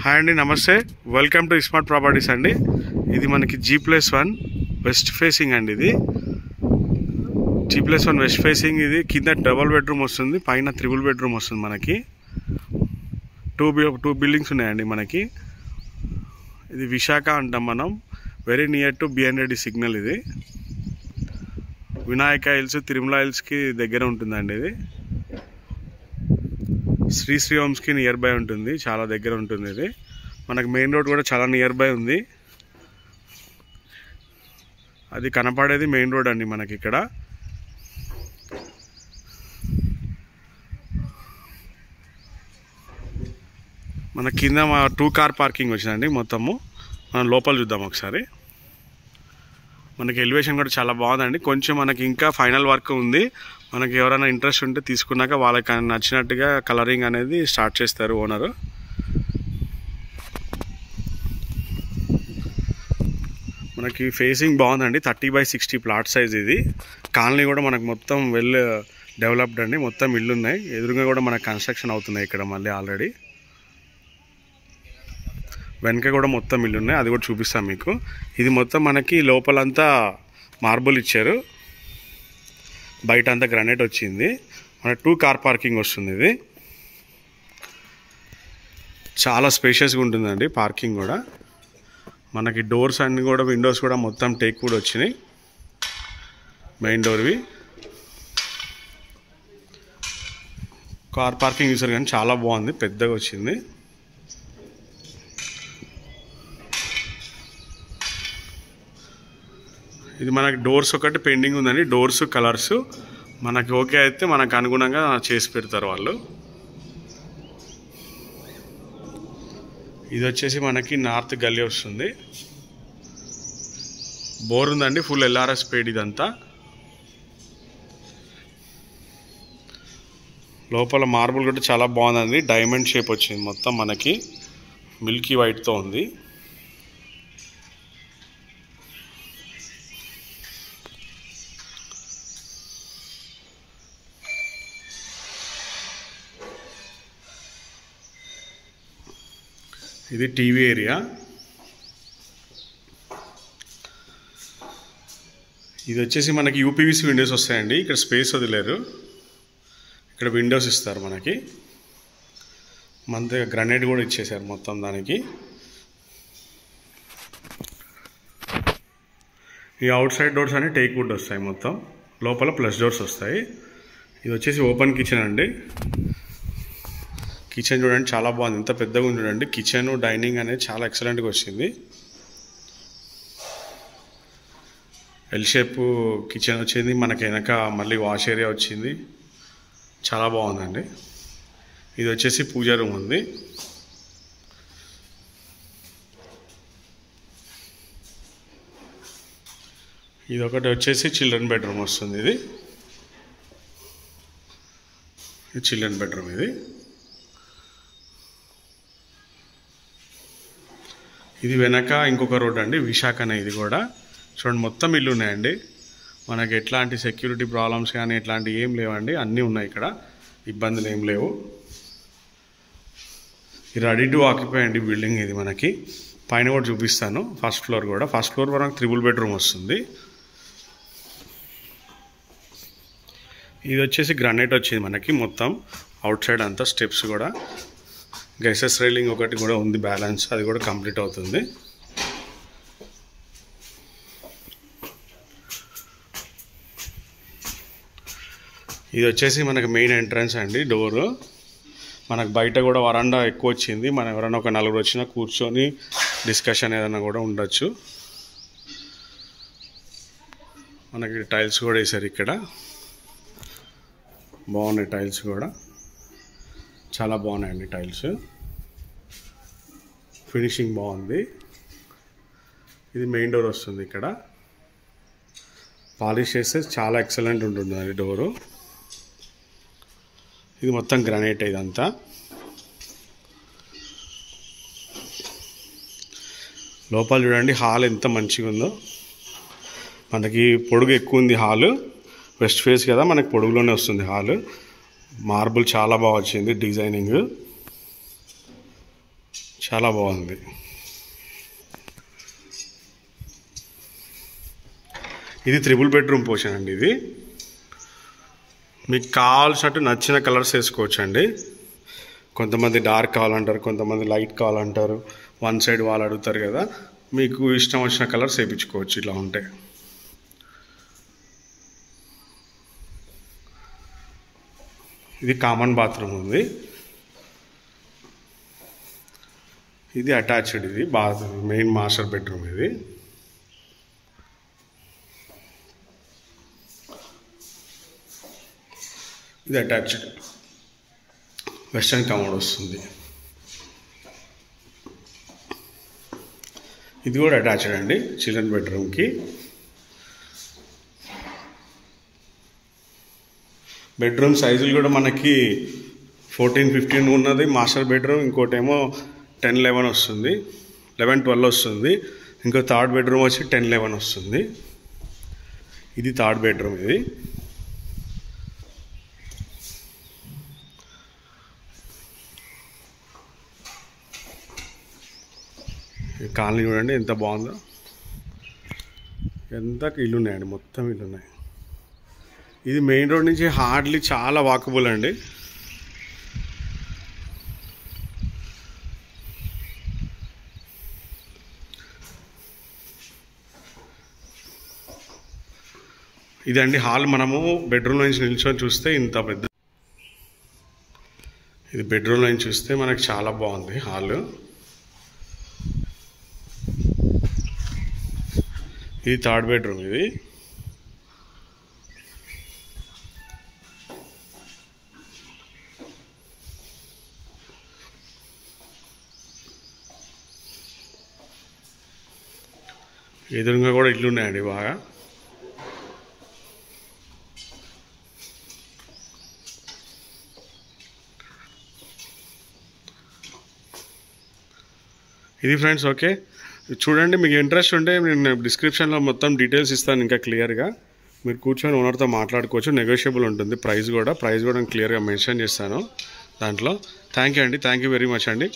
Hi అండి, నమస్తే. Welcome to smart properties అండి. ఇది మనకి G+1 వెస్ట్ ఫేసింగ్ అండి. ఇది G+1 వెస్ట్ ఫేసింగ్. ఇది కింద డబుల్ బెడ్రూమ్ వస్తుంది, పైన త్రిబుల్ బెడ్రూమ్ వస్తుంది. మనకి టూ బిల్డింగ్స్ ఉన్నాయండి. మనకి ఇది విశాఖ అంటాం మనం, very near to B N Reddy signal. ఇది వినాయక హిల్స్, తిరుమల హిల్స్కి దగ్గర ఉంటుందండి. ఇది శ్రీ హోమ్స్కి నియర్ బై ఉంటుంది, చాలా దగ్గర ఉంటుంది. ఇది మనకు మెయిన్ రోడ్ కూడా చాలా నియర్ బై ఉంది. అది కనపడేది మెయిన్ రోడ్ అండి మనకి. ఇక్కడ మన కింద 2 కార్ పార్కింగ్ వచ్చిందండి. మొత్తము మనం లోపల చూద్దాం ఒకసారి. మనకి ఎలివేషన్ కూడా చాలా బాగుందండి. కొంచెం మనకి ఇంకా ఫైనల్ వర్క్ ఉంది. మనకి ఎవరైనా ఇంట్రెస్ట్ ఉంటే తీసుకున్నాక వాళ్ళకి నచ్చినట్టుగా కలరింగ్ అనేది స్టార్ట్ చేస్తారు ఓనరు. మనకి ఫేసింగ్ బాగుందండి. 30/60 ప్లాట్ సైజ్. ఇది కాలనీ కూడా మనకు మొత్తం వెల్ డెవలప్డ్ అండి. మొత్తం ఇల్లు ఉన్నాయి. ఎదురుగా కూడా మనకు కన్స్ట్రక్షన్ అవుతున్నాయి ఇక్కడ మళ్ళీ ఆల్రెడీ. వెనక కూడా మొత్తం ఇల్లు ఉన్నాయి, అది కూడా చూపిస్తాం మీకు. ఇది మొత్తం మనకి లోపలంతా మార్బుల్ ఇచ్చారు, బయట అంతా గ్రానైట్ వచ్చింది. మన 2 కార్ పార్కింగ్ వస్తుంది. ఇది చాలా స్పేషియస్గా ఉంటుందండి పార్కింగ్ కూడా. మనకి డోర్స్ అన్నీ కూడా, విండోస్ కూడా మొత్తం టేక్ కూడా వచ్చినాయి. మెయిన్ డోర్వి కార్ పార్కింగ్ చూసారు కానీ చాలా బాగుంది, పెద్దగా వచ్చింది. ఇది మనకి డోర్స్ ఒకటి పెండింగ్ ఉందండి. డోర్స్ కలర్స్ మనకి ఓకే అయితే మనకు అనుగుణంగా చేసి పెడతారు వాళ్ళు. ఇది వచ్చేసి మనకి నార్త్ గల్లీ వస్తుంది. బోర్ ఉందండి, ఫుల్ LRS పేడ్. ఇదంతా లోపల మార్బుల్ కూడా చాలా బాగుందండి. డైమండ్ షేప్ వచ్చింది మొత్తం, మనకి మిల్కీ వైట్తో ఉంది. ఇది టీవీ ఏరియా. ఇది వచ్చేసి మనకి UPVC విండోస్ వస్తాయండి. ఇక్కడ స్పేస్ వదిలేరు, ఇక్కడ విండోస్ ఇస్తారు మనకి. మన దగ్గర గ్రానైట్ కూడా ఇచ్చేసారు మొత్తం దానికి. ఈ అవుట్ సైడ్ డోర్స్ అన్ని టేక్ వుడ్ వస్తాయి మొత్తం. లోపల ప్లస్ డోర్స్ వస్తాయి. ఇది వచ్చేసి ఓపెన్ కిచెన్ అండి. కిచెన్ చూడండి చాలా బాగుంది, ఎంత పెద్దగా ఉంది చూడండి. కిచెన్ డైనింగ్ అనేది చాలా ఎక్సలెంట్గా వచ్చింది. ఎల్ షేప్ కిచెన్ వచ్చింది. మనకి వెనక మళ్ళీ వాష్ ఏరియా వచ్చింది, చాలా బాగుందండి. ఇది వచ్చేసి పూజా రూమ్ ఉంది. ఇది ఒకటి వచ్చేసి చిల్డ్రన్ బెడ్రూమ్ వస్తుంది. ఇది చిల్డ్రన్ బెడ్రూమ్. ఇది వెనక ఇంకొక రోడ్ అండి, విశాఖనే. ఇది కూడా చూడండి మొత్తం ఇల్లు ఉన్నాయండి. మనకి ఎట్లాంటి సెక్యూరిటీ ప్రాబ్లమ్స్ కానీ ఎట్లాంటివి ఏం లేవండి, అన్నీ ఉన్నాయి ఇక్కడ, ఇబ్బందులు ఏం లేవు. ఇది రెడీ టు ఆక్యుపై అండి బిల్డింగ్. ఇది మనకి పైన కూడా చూపిస్తాను. ఫస్ట్ ఫ్లోర్ కూడా, ఫస్ట్ ఫ్లోర్ మనకు త్రిబుల్ బెడ్రూమ్ వస్తుంది. ఇది వచ్చేసి గ్రానైట్ వచ్చింది మనకి మొత్తం అవుట్ సైడ్ అంతా. స్టెప్స్ కూడా గైసెస్ రైలింగ్ ఒకటి కూడా ఉంది బ్యాలెన్స్, అది కూడా కంప్లీట్ అవుతుంది. ఇది వచ్చేసి మనకి మెయిన్ ఎంట్రన్స్ అండి. డోరు మనకు బయట కూడా వరండా ఎక్కువ వచ్చింది. మనం ఎవరైనా ఒక 4 వచ్చినా కూర్చొని డిస్కషన్ ఏదైనా కూడా ఉండొచ్చు. మనకి టైల్స్ కూడా వేసారు ఇక్కడ, బాగున్నాయి టైల్స్ కూడా, చాలా బాగున్నాయండి టైల్స్. ఫినిషింగ్ బాగుంది. ఇది మెయిన్ డోర్ వస్తుంది. ఇక్కడ పాలిష్ చేస్తే చాలా ఎక్సలెంట్ ఉంటుంది అది డోరు. ఇది మొత్తం గ్రానైట్. ఇదంతా లోపల చూడండి, హాల్ ఎంత మంచిగా ఉందో. మనకి పొడుగు ఎక్కువ ఉంది హాలు, వెస్ట్ ఫేస్ కదా, మనకి పొడుగులోనే వస్తుంది హాలు. మార్బుల్ చాలా బాగా వచ్చింది డిజైనింగ్. చాలా బాగుంది. ఇది 3 బెడ్రూమ్ పోర్షన్ అండి. ఇది మీకు కావాల్సినట్టు నచ్చిన కలర్స్ వేసుకోవచ్చు అండి. కొంతమంది డార్క్ కావాలంటారు, కొంతమంది లైట్ కావాలంటారు, 1 సైడ్ వాల్ అడుగుతారు కదా. మీకు ఇష్టం వచ్చిన కలర్స్ వేయించుకోవచ్చు ఇలా ఉంటే. ఇది కామన్ బాత్రూమ్ ఉంది. ఇది అటాచ్డ్. ఇది మెయిన్ మాస్టర్ బెడ్రూమ్. ఇది అటాచ్డ్ వెస్టర్న్ కమోడ్ వస్తుంది. ఇది కూడా అటాచ్డ్ అండి చిల్డ్రన్ బెడ్రూమ్కి. బెడ్రూమ్ సైజులు కూడా మనకి 14-15 ఉన్నది మాస్టర్ బెడ్రూమ్. ఇంకోటేమో 10-11 వస్తుంది, 11-12 వస్తుంది. ఇంకో థర్డ్ బెడ్రూమ్ వచ్చి 10-11 వస్తుంది. ఇది థర్డ్ బెడ్రూమ్. ఇది కాలనీ చూడండి ఎంత బాగుందో. ఎంత ఇల్లు ఉన్నాయండి, మొత్తం ఇల్లు ఉన్నాయి. ఇది మెయిన్ రోడ్ నుంచి హార్డ్లీ చాలా వాకబుల్ అండి. ఇదండి హాల్. మనము బెడ్రూమ్ నుంచి నిల్చొని చూస్తే ఇంత పెద్ద. ఇది బెడ్రూమ్ నుంచి చూస్తే మనకు చాలా బాగుంది హాల్. ఇది థర్డ్ బెడ్రూమ్. ఇది ఎదురుగా కూడా ఇల్లు ఉన్నాయండి బాగా. ఇది ఫ్రెండ్స్ ఓకే చూడండి. మీకు ఇంట్రెస్ట్ ఉంటే నేను డిస్క్రిప్షన్లో మొత్తం డీటెయిల్స్ ఇస్తాను ఇంకా క్లియర్గా. మీరు కూర్చొని ఓనర్తో మాట్లాడుకోవచ్చు. నెగోషియబుల్ ఉంటుంది. ప్రైస్ కూడా క్లియర్గా మెన్షన్ చేస్తాను దాంట్లో. థ్యాంక్ యూ అండి. థ్యాంక్ యూ వెరీ మచ్ అండి.